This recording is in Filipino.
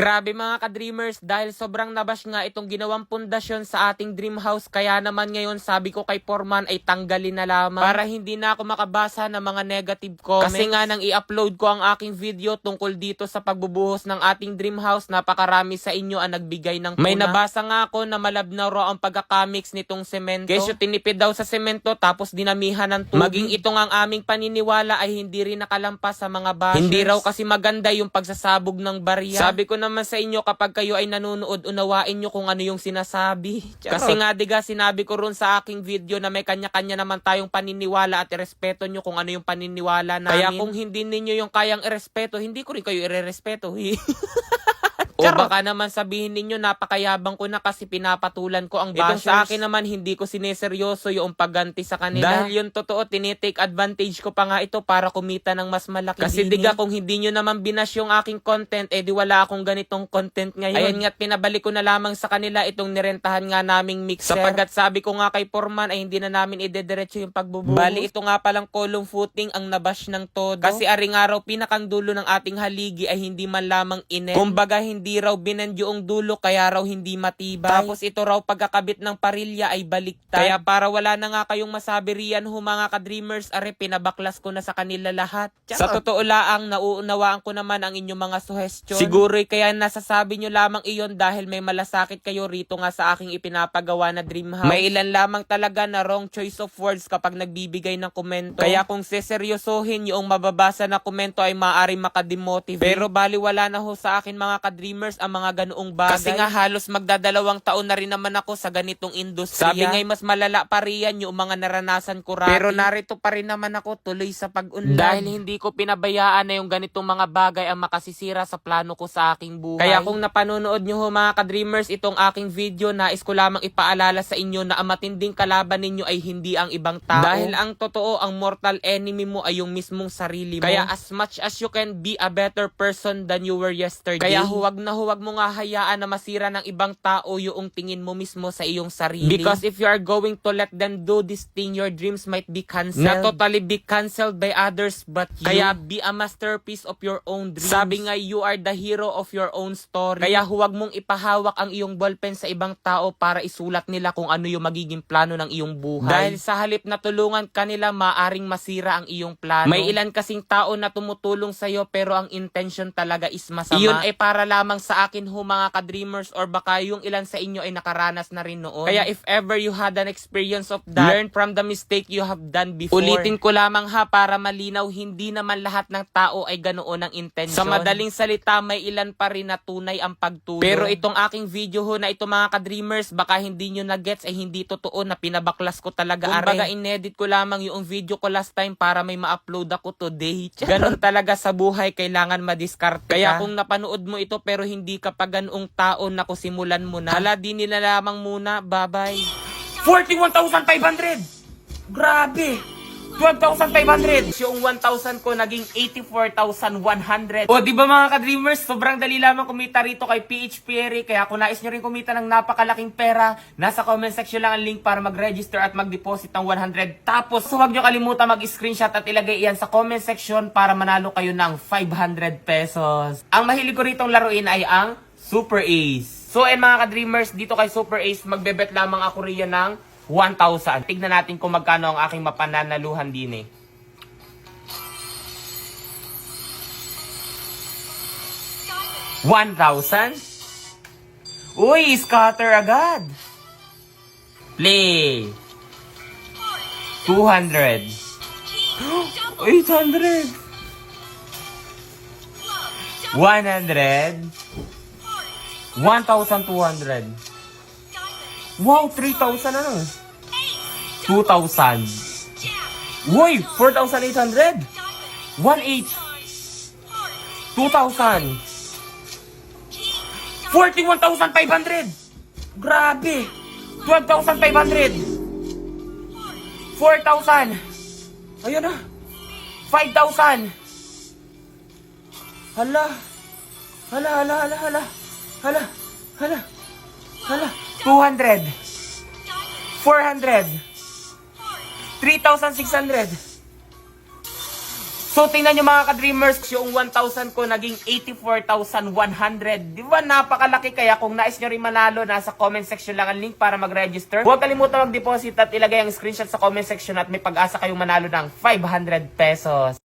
Grabe mga ka-dreamers, dahil sobrang nabash nga itong ginawang pundasyon sa ating dream house, kaya naman ngayon sabi ko kay Foreman ay tanggalin na lamang para hindi na ako makabasa ng mga negative comments. Kasi nga nang i-upload ko ang aking video tungkol dito sa pagbubuhos ng ating dream house, napakarami sa inyo ang nagbigay ng puna. May nabasa nga ako na malabnaw raw ang pagkakamix nitong semento. Kesyo tinipid daw sa semento tapos dinamihan ng tubig. Maging ito nga ang aming paniniwala ay hindi rin nakalampas sa mga bashers. Hindi raw kasi maganda yung pagsasabog ng barya. Sabi ko naman sa inyo, kapag kayo ay nanonood, unawain nyo kung ano yung sinasabi. Kasi nga diga, sinabi ko ron sa aking video na may kanya-kanya naman tayong paniniwala at irespeto nyo kung ano yung paniniwala namin. Kaya kung hindi ninyo yung kayang irespeto, hindi ko rin kayo irerespeto. O baka naman sabihin ninyo napakayabang ko na kasi pinapatulan ko ang bashers. Sa akin naman hindi ko sineseryoso yung pagganti sa kanila. Dahil yung totoo, tinitake advantage ko pa nga ito para kumita ng mas malaki. Kasi diga, kung hindi nyo naman binash yung aking content, di wala akong ganitong content ngayon. Ayan nga't pinabalik ko na lamang sa kanila itong nirentahan nga naming mixer. Sapagat sabi ko nga kay Foreman ay hindi na namin idediretso yung pagbubuhos. Bali ito nga palang column footing ang nabash ng todo. Kasi aring araw pinakang dulo ng ating haligi ay hindi man lamang inen. Kumbaga hindi raw binend yung dulo kaya raw hindi matibay. Tapos ito raw pagkakabit ng parilya ay baliktad. Kaya para wala na nga kayong masabi riyan mga ka-dreamers, are pinabaklas ko na sa kanila lahat. Sa totoo laang nauunawaan ko naman ang inyong mga suggestion. Siguro kaya nasasabi nyo lamang iyon dahil may malasakit kayo rito nga sa aking ipinapagawa na dream house. May ilan lamang talaga na wrong choice of words kapag nagbibigay ng komento. Kaya kung seseryosohin yung mababasa na komento ay maaaring makademotivate. Pero bali wala na ho sa akin mga ka-dreamers ang mga ganoong bagay. Kasi nga halos magdadalawang taon na rin naman ako sa ganitong industriya. Sabi nga'y mas malala pa riyan yung mga naranasan ko rati. Pero narito pa rin naman ako tuloy sa pag-unlad. Dahil hindi ko pinabayaan na yung ganitong mga bagay ang makasisira sa plano ko sa aking buhay. Kaya kung napanonood nyo mga ka-dreamers itong aking video, nais ko lamang ipaalala sa inyo na ang matinding kalaban ninyo ay hindi ang ibang tao. Dahil ang totoo, ang mortal enemy mo ay yung mismong sarili mo. Kaya as much as you can be a better person than you were yesterday. Kaya huwag mo nga hayaan na masira ng ibang tao yung tingin mo mismo sa iyong sarili. Because if you are going to let them do this thing, your dreams might be cancelled. Not totally be cancelled by others but you. Kaya be a masterpiece of your own dreams. Sabi nga, you are the hero of your own story. Kaya huwag mong ipahawak ang iyong ballpen sa ibang tao para isulat nila kung ano yung magiging plano ng iyong buhay. Dahil sa halip na tulungan kanila, maaring masira ang iyong plano. May ilan kasing tao na tumutulong sa'yo pero ang intention talaga is masama. Iyon ay para lamang sa akin mga ka-dreamers, or baka yung ilan sa inyo ay nakaranas na rin noon. Kaya if ever you had an experience of that, learn from the mistake you have done before. Ulitin ko lamang para malinaw, hindi naman lahat ng tao ay ganoon ang intention. Sa madaling salita, may ilan pa rin na tunay ang pagtulong. Pero itong aking video na ito mga ka-dreamers, baka hindi nyo na-gets ay hindi totoo na pinabaklas ko talaga. Kumbaga inedit ko lamang yung video ko last time para may ma-upload ako today. Ganon talaga sa buhay, kailangan madiskarte ka. Kaya kung napanood mo ito pero hindi ka pa ganoong tao na kusimulan mo na, hala, di nila lamang muna, bye-bye. 41,500! Grabe! 12,500! Yung 1,000 ko naging 84,100. O, di ba mga ka-dreamers, sobrang dali lamang kumita rito kay PH Perry. Kaya kung nais nyo rin kumita ng napakalaking pera, nasa comment section lang ang link para mag-register at mag-deposit ng 100. Tapos, huwag nyo kalimutan mag-screenshot at ilagay iyan sa comment section para manalo kayo ng 500 pesos. Ang mahilig ko ritong laruin ay ang Super Ace. So, mga ka-dreamers, dito kay Super Ace, magbebet lamang ako riyan ng 1,000. Tignan natin kung magkano ang aking mapananaluhan din 1,000? Uy, scatter agad. Play. 200. 800. 100. 1,200. Wow, 3,000 ano? 2,000. Uy, 4,800. 1,800. 2,000. 41,500. Grabe. 12,500. 4,000. Ayun na. 5,000. Hala. Hala, hala, hala, hala. Hala, hala. Hala. 200. 400. 3,600. So, tingnan nyo mga ka-dreamers, yung 1,000 ko naging 84,100. Di ba? Napakalaki. Kaya kung nais nyo rin manalo, nasa comment section lang ang link para mag-register. Huwag kalimutan mag-deposit at ilagay ang screenshot sa comment section at may pag-asa kayong manalo ng 500 pesos.